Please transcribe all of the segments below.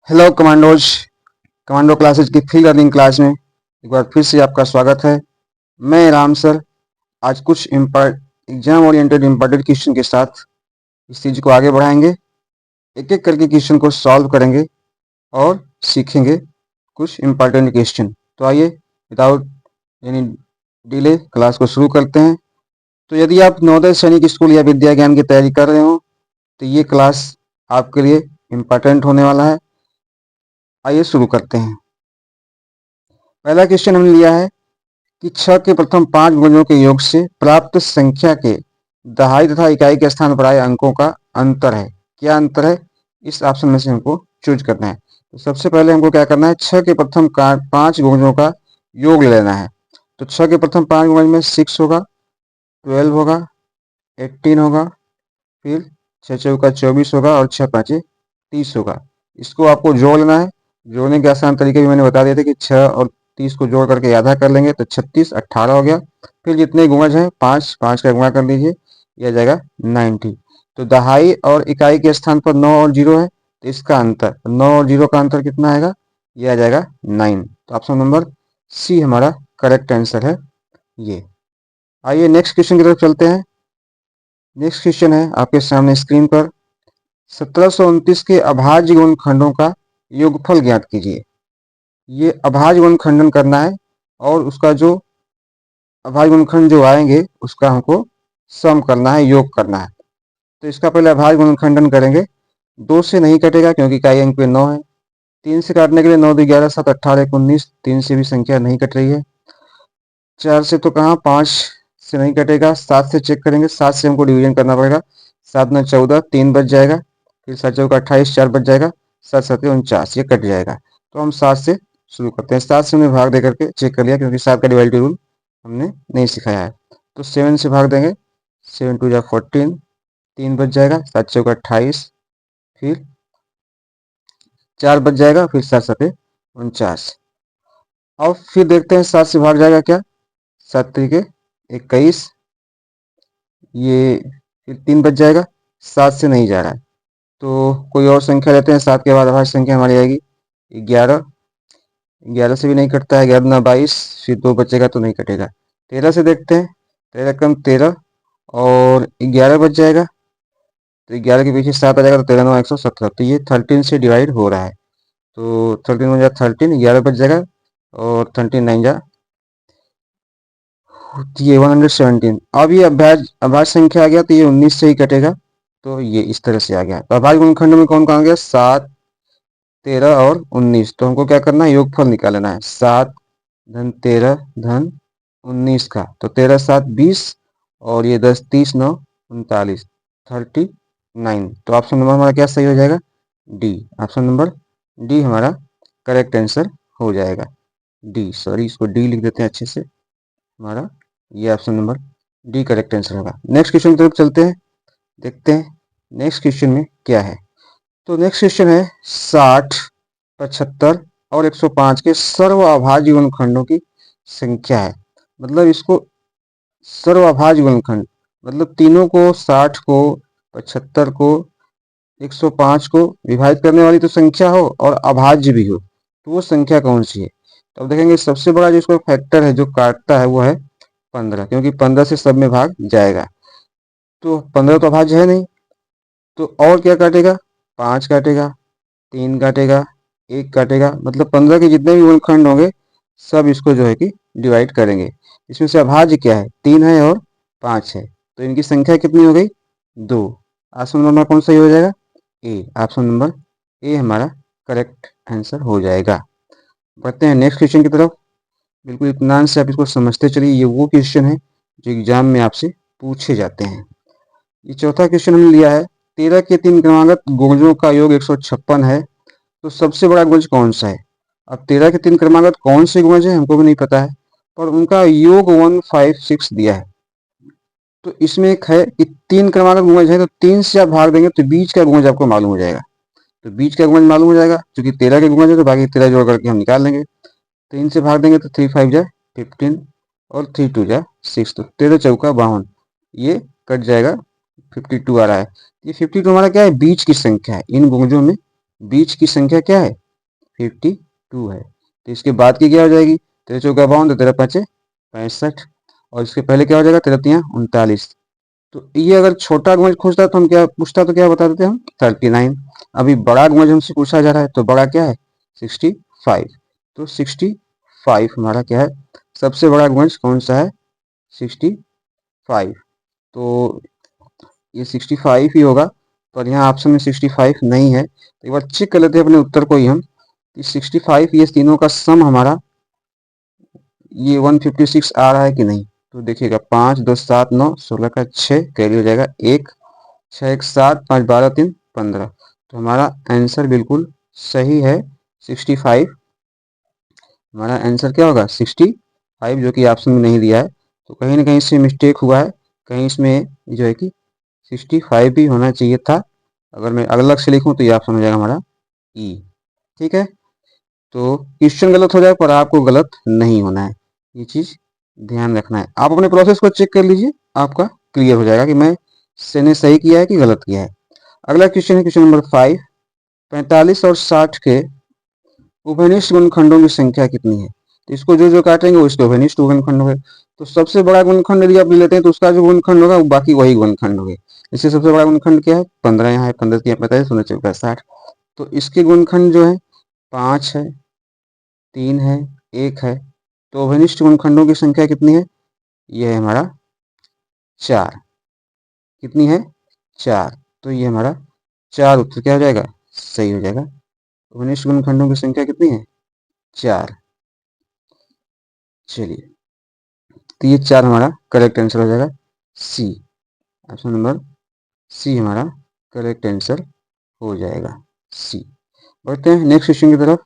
Hello commandos. Commando classes की free learning class में एक बार फिर से आपका स्वागत है। मैं राम सर आज कुछ एग्जाम ओरिएंटेड इम्पोर्टेंट क्वेश्चन के साथ इस चीज़ को आगे बढ़ाएंगे। एक एक करके क्वेश्चन को सॉल्व करेंगे और सीखेंगे कुछ इम्पोर्टेंट क्वेश्चन। तो आइए विदाउट एनी डिले क्लास को शुरू करते हैं। तो यदि आप नवोदय सैनिक स्कूल या विद्या ज्ञान की तैयारी कर रहे हो तो ये क्लास आपके लिए इम्पोर्टेंट होने वाला है। आइए शुरू करते हैं। पहला क्वेश्चन हमने लिया है कि 6 के प्रथम 5 गुणों के योग से प्राप्त संख्या के दहाई तथा इकाई के स्थान पर आए अंकों का अंतर है। क्या अंतर है? इस ऑप्शन में से हमको चूज करना है। तो सबसे पहले हमको क्या करना है, 6 के प्रथम 5 गुणों का योग लेना है। तो 6 के प्रथम 5 गुणों में 6 होगा, 12 होगा, 18 होगा, फिर 6 चौका 24 होगा और 6 पाँचे 30 होगा। इसको आपको जोड़ लेना है। जोड़ने के आसान तरीके भी मैंने बता दिए थे कि 6 और 30 को जोड़ करके आधा कर लेंगे तो 36 18 हो गया। फिर जितने गुणज हैं 5 5 का गुणा कर लीजिए, यह आ जाएगा 90। तो दहाई और इकाई के स्थान पर 9 और 0 है तो इसका अंतर 9 और 0 का अंतर कितना आएगा, यह आ जाएगा 9। तो ऑप्शन नंबर सी हमारा करेक्ट आंसर है ये। आइए नेक्स्ट क्वेश्चन की तरफ चलते हैं। नेक्स्ट क्वेश्चन है आपके सामने स्क्रीन पर। 1729 के अभाज्य गुणनखंडों का योगफल ज्ञात कीजिए। ये अभाज्य गुणनखंडन करना है और उसका जो अभाज्य गुणनखंड जो आएंगे उसका हमको सम करना है, योग करना है। तो इसका पहले अभाज्य गुणनखंडन करेंगे। 2 से नहीं कटेगा क्योंकि इकाई अंक पे 9 है। 3 से काटने के लिए 9 2 11 7 18 1 19, 3 से भी संख्या नहीं कट रही है। 4 से तो कहाँ, 5 से नहीं कटेगा। 7 से चेक करेंगे, 7 से हमको डिवीजन करना पड़ेगा। 7 9 14, 3 बच जाएगा। फिर 7 चौका 28, 4 बच जाएगा। 7 7 49, ये कट जाएगा। तो हम 7 से शुरू करते हैं। 7 से हमने भाग दे करके चेक कर लिया क्योंकि 7 का डिवाइड रूल हमने नहीं सिखाया है। तो 7 से भाग देंगे, 7 2 जा 14, 3 बच जाएगा। 7 चौका 28, फिर 4 बच जाएगा। फिर 7 7 49। और फिर देखते हैं 7 से भाग जाएगा क्या, 7 3 के 21, ये फिर 3 बच जाएगा। 7 से नहीं जा रहा है तो कोई और संख्या लेते हैं। 7 के बाद अभाज्य संख्या हमारी आएगी 11। 11 से भी नहीं कटता है, 11 22, फिर 2 बचेगा तो नहीं कटेगा। 13 से देखते हैं, 13 कम 13 और 11 बच जाएगा। तो 11 के पीछे 7 आ जाएगा तो 13 9 117। तो ये 13 से डिवाइड हो रहा है। तो 13 1 जा 13, 11 बच जाएगा और 13 9 जा ये 117। अब ये अभाज्य संख्या आ गया तो ये 19 से ही कटेगा। तो ये इस तरह से आ गया। तो अभाज्य गुणनखंड में कौन कौन आ गया, 7 13 और 19। तो हमको क्या करना है, योगफल निकालना है। 7 धन 13 धन 19 का। तो 13 7 20 और ये 10 30 9 39, 39। तो ऑप्शन नंबर हमारा क्या सही हो जाएगा, डी। ऑप्शन नंबर डी हमारा करेक्ट आंसर हो जाएगा। डी, सॉरी इसको डी लिख देते हैं अच्छे से। हमारा ये option number D correct answer होगा। नेक्स्ट क्वेश्चन की तरफ चलते हैं, देखते हैं नेक्स्ट क्वेश्चन में क्या है। तो नेक्स्ट क्वेश्चन है 60 75 और 105 के सर्व अभाज्य गुणनखंडों की संख्या है। मतलब इसको सर्व अभाज्य गुणनखंड मतलब तीनों को, 60 को, 75 को, 105 को विभाजित करने वाली तो संख्या हो और अभाज्य भी हो, तो वो संख्या कौन सी है। तो अब देखेंगे सबसे बड़ा जो इसको फैक्टर है जो काटता है वो है 15, क्योंकि 15 से सब में भाग जाएगा। तो 15 तो अभाज्य है नहीं, तो और क्या काटेगा, 5 काटेगा, 3 काटेगा, 1 काटेगा। मतलब 15 के जितने भी गुणनखंड होंगे सब इसको जो है कि डिवाइड करेंगे। इसमें से अभाज्य क्या है, 3 है और 5 है। तो इनकी संख्या कितनी हो गई, 2। ऑप्शन नंबर कौन सा हो जाएगा, ए। ऑप्शन नंबर ए हमारा करेक्ट आंसर हो जाएगा। बढ़ते हैं नेक्स्ट क्वेश्चन की तरफ। बिल्कुल इत्मीनान से आप इसको समझते चलिए। ये वो क्वेश्चन है जो एग्जाम में आपसे पूछे जाते हैं। ये चौथा क्वेश्चन हमने लिया है, 13 के 3 क्रमागत गुणजों का योग 156 है, तो सबसे बड़ा गुणज कौन सा है। अब 13 के 3 क्रमागत कौन से गुणज है हमको भी नहीं पता है, पर उनका योग 156 दिया है। तो इसमें एक है कि 3 क्रमागत गुणज है, तो 3 से आप भाग देंगे तो बीच का गुणज आपको मालूम हो जाएगा। तो बीच का गुणज मालूम हो जाएगा, क्योंकि 13 के गुणज है तो बाकी 13 जोड़ करके हम निकाल लेंगे। 3 से भाग देंगे तो 3 5 जा 15 और 3 2 जा 6, तो 13 चौका 52, ये कट जाएगा, 52 आ रहा है। ये 52 हमारा क्या है, बीच की संख्या है, इन गुणजों में बीच की संख्या क्या है 52 है। तो इसके बाद की क्या हो जाएगी, 13 चौका 52, 13 पाँचे 65, और इसके पहले क्या हो जाएगा 13 तियां 39। तो ये अगर छोटा गुणज खोजता तो हम क्या पूछता, तो क्या बता देते हम 39। अभी बड़ा गुणज हमसे पूछा जा रहा है, तो बड़ा क्या है 65। तो 65 हमारा क्या है, सबसे बड़ा गुणज कौन सा है 65। तो ये 65 ही होगा, पर यहाँ ऑप्शन में 65 नहीं है। तो एक बार चेक कर लेते हैं अपने उत्तर को ही हम, 65 ये तीनों का सम हमारा ये 156 आ रहा है कि नहीं। तो देखिएगा 5 2 7 9 16 का 6 कैरी हो जाएगा 1, 6 1 7 5 12 3 15। तो हमारा आंसर बिल्कुल सही है 65। हमारा आंसर क्या होगा 65, जो कि ऑप्शन में नहीं दिया है। तो कहीं ना कहीं इससे मिस्टेक हुआ है, कहीं इसमें जो है कि 65 भी होना चाहिए था। अगर मैं अलग से लिखूं तो ये ऑप्शन हो जाएगा हमारा ई। ठीक है, तो क्वेश्चन गलत हो जाए पर आपको गलत नहीं होना है, ये चीज ध्यान रखना है। आप अपने प्रोसेस को चेक कर लीजिए, आपका क्लियर हो जाएगा कि मैंने सही किया है कि गलत किया है। अगला क्वेश्चन है क्वेश्चन नंबर 5, 45 और 60 के उभयनिष्ठ गुणनखंडों की संख्या कितनी है। तो इसको जो जो काटेंगे उसके उभयनिष्ठ गुणनखंड होंगे। तो सबसे बड़ा गुणनखंड यदि आप ले लेते हैं तो उसका जो गुणनखंड होगा बाकी वही गुणनखंड होंगे। इससे सबसे बड़ा गुणनखंड क्या है 15, यहाँ है 15 तियां 45 16 चौका 60। तो इसके गुणनखंड जो है 5 है, 3 है, 1 है। तो उभयनिष्ठ गुणनखंडों की संख्या कितनी है, यह है हमारा 4। कितनी है 4। तो ये हमारा 4 उत्तर क्या हो जाएगा सही हो जाएगा। उभयनिष्ठ गुणनखंडों की संख्या कितनी है 4। चलिए, तो ये 4 हमारा करेक्ट आंसर हो जाएगा सी। ऑप्शन नंबर सी हमारा करेक्ट आंसर हो जाएगा सी। बढ़ते हैं नेक्स्ट क्वेश्चन की तरफ।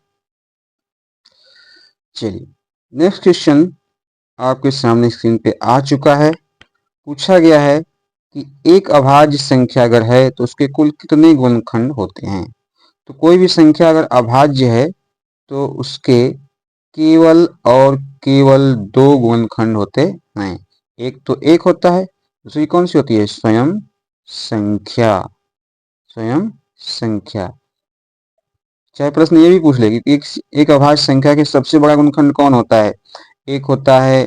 चलिए, नेक्स्ट क्वेश्चन आपके सामने स्क्रीन पे आ चुका है। पूछा गया है कि एक अभाज्य संख्या अगर है तो उसके कुल कितने गुणनखंड होते हैं। तो कोई भी संख्या अगर अभाज्य है तो उसके केवल और केवल 2 गुणनखंड होते हैं। एक तो 1 होता है, दूसरी कौन सी होती है स्वयं संख्या। स्वयं संख्या। चाहे प्रश्न ये भी पूछ ले कि एक अभाज्य संख्या के सबसे बड़ा गुणनखंड कौन होता है, 1 होता है,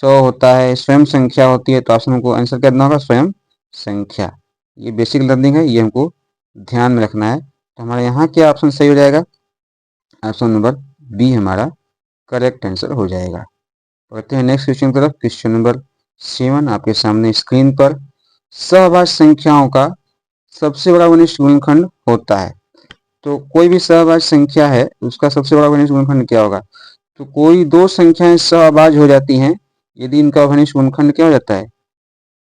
100 होता है, स्वयं संख्या होती है। तो ऑप्शन को आंसर क्या देना होगा स्वयं संख्या। ये बेसिक लर्निंग है, ये हमको ध्यान में रखना है। तो हमारे यहाँ क्या ऑप्शन सही हो जाएगा, ऑप्शन नंबर बी हमारा करेक्ट आंसर हो जाएगा। बढ़ते हैं नेक्स्ट क्वेश्चन की तरफ। क्वेश्चन नंबर 7 आपके सामने स्क्रीन पर, सहभाज्य संख्याओं का सबसे बड़ा गुणिष्ठ गुणनखंड होता है। तो कोई भी सहभाज्य संख्या है उसका सबसे बड़ा गुणिष्ठ गुणनखंड क्या होगा। तो कोई दो संख्याएं सहभाज्य हो जाती हैं यदि इनका घनिष्ठ गुणनखंड क्या हो जाता है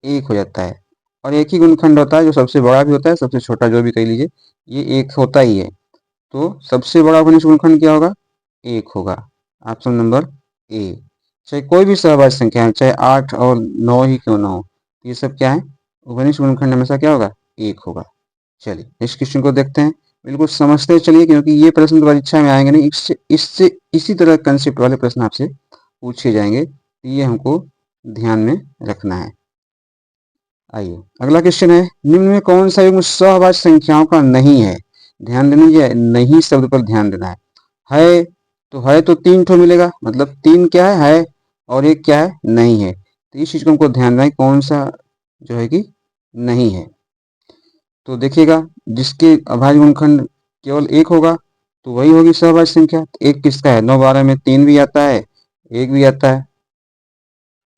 1 हो जाता है। और एक ही गुणनखंड होता है जो सबसे बड़ा भी होता है सबसे छोटा जो भी कह लीजिए, ये 1 होता ही है। तो सबसे बड़ा घनिष्ठ गुणनखंड क्या होगा 1 होगा। Option number A. चाहे कोई भी सहभाज्य संख्या है, चाहे 8 और 9 ही क्यों ना हो, ये सब क्या है घनिष्ठ गुणनखंड हमेशा क्या होगा 1 होगा। चलिए नेक्स्ट क्वेश्चन को देखते हैं। बिल्कुल समझते चलिए, क्योंकि ये प्रश्न तो परीक्षा में आएंगे नहीं, इससे इससे इसी तरह कंसेप्ट वाले प्रश्न आपसे पूछे जाएंगे, ये हमको ध्यान में रखना है। आइए अगला क्वेश्चन है, निम्न में कौन सा युग्म सहभाज्य संख्याओं का नहीं है। ध्यान देना, ये नहीं शब्द पर ध्यान देना है। तो 3 ठो मिलेगा, मतलब 3 क्या है और 1 क्या है नहीं है। तो इस चीज को हमको ध्यान देना है कौन सा जो है कि नहीं है। तो देखिएगा जिसके अभाज्य गुणनखंड केवल 1 होगा तो वही होगी सहभाज्य संख्या। तो 1 किसका है 9 12 में 3 भी आता है 1 भी आता है।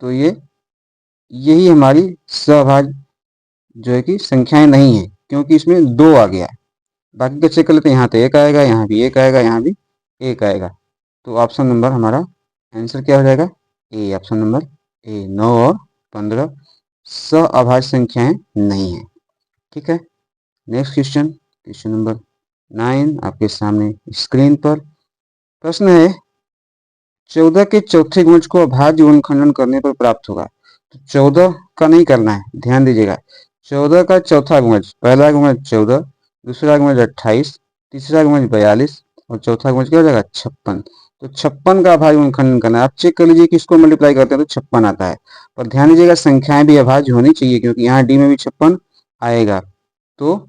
तो यही हमारी सहभाज्य जो है कि संख्याएं नहीं है, क्योंकि इसमें 2 आ गया। बाकी का चेक कर लेते हैं, यहाँ तो 1 आएगा, यहाँ भी 1 आएगा, यहाँ भी 1 आएगा। तो ऑप्शन नंबर हमारा आंसर क्या हो जाएगा ए। ऑप्शन नंबर ए 9 और 15 सहअभाज्य संख्याएं नहीं है। ठीक है, नेक्स्ट क्वेश्चन, क्वेश्चन नंबर 9 आपके सामने स्क्रीन पर। प्रश्न है 14 के चौथे गुणज को अभाज्य गुणनखंडन करने पर प्राप्त होगा। तो 14 का नहीं करना है, ध्यान दीजिएगा। 14 का चौथा गुणज, पहला गुणज 14, दूसरा गुणज 28, तीसरा गुणज 42 और चौथा गुणज क्या हो जाएगा 56। तो 56 का अभाज्य गुणनखंडन करना है। आप चेक कर लीजिए कि इसको मल्टीप्लाई करते हैं तो 56 आता है। पर ध्यान दीजिएगा संख्याएं भी अभाज्य होनी चाहिए, क्योंकि यहाँ डी में भी 56 आएगा। तो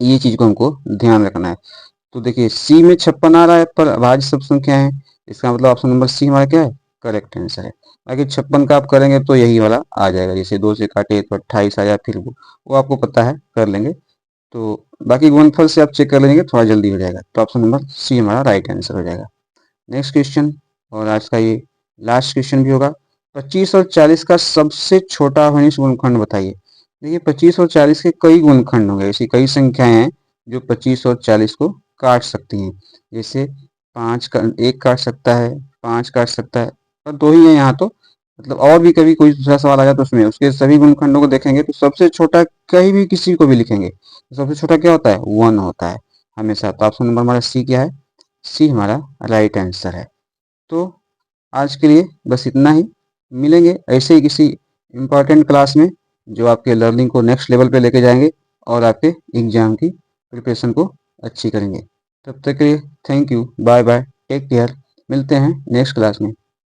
ये चीज को हमको ध्यान रखना है। तो देखिए सी में 56 आ रहा है पर अभाज्य सब संख्या है, इसका मतलब ऑप्शन नंबर सी हमारा क्या है, करेक्ट आंसर है। बाकी 56 का आप करेंगे तो यही वाला आ जाएगा, जैसे 2 से काटे तो 28 आया, फिर वो आपको पता है, कर लेंगे। तो बाकी गुणनफल से आप चेक कर लेंगे, थोड़ा जल्दी हो जाएगा। तो ऑप्शन नंबर सी हमारा राइट आंसर हो जाएगा। नेक्स्ट क्वेश्चन, और आज का ये लास्ट क्वेश्चन भी होगा। 25 और 40 का सबसे छोटा अवयनिष्ठ गुणनखंड बताइए। देखिए 25 और 40 के कई गुणनखंड होंगे, ऐसी कई संख्याएं हैं जो 25 और 40 को काट सकती हैं। जैसे 5 का 1 काट सकता है, 5 काट सकता है, पर 2 ही है यहाँ तो। मतलब और भी कभी कोई दूसरा सवाल आ जाए तो उसमें उसके सभी गुणनखंडों को देखेंगे तो सबसे छोटा कहीं भी किसी को भी लिखेंगे तो सबसे छोटा क्या होता है, 1 होता है हमेशा। तो ऑप्शन नंबर हमारा सी क्या है, सी हमारा राइट आंसर है। तो आज के लिए बस इतना ही, मिलेंगे ऐसे ही किसी इम्पोर्टेंट क्लास में जो आपके लर्निंग को नेक्स्ट लेवल पे लेके जाएंगे और आपके एग्जाम की प्रिपरेशन को अच्छी करेंगे। तब तक के लिए thank you, bye bye, take care, मिलते हैं नेक्स्ट क्लास में।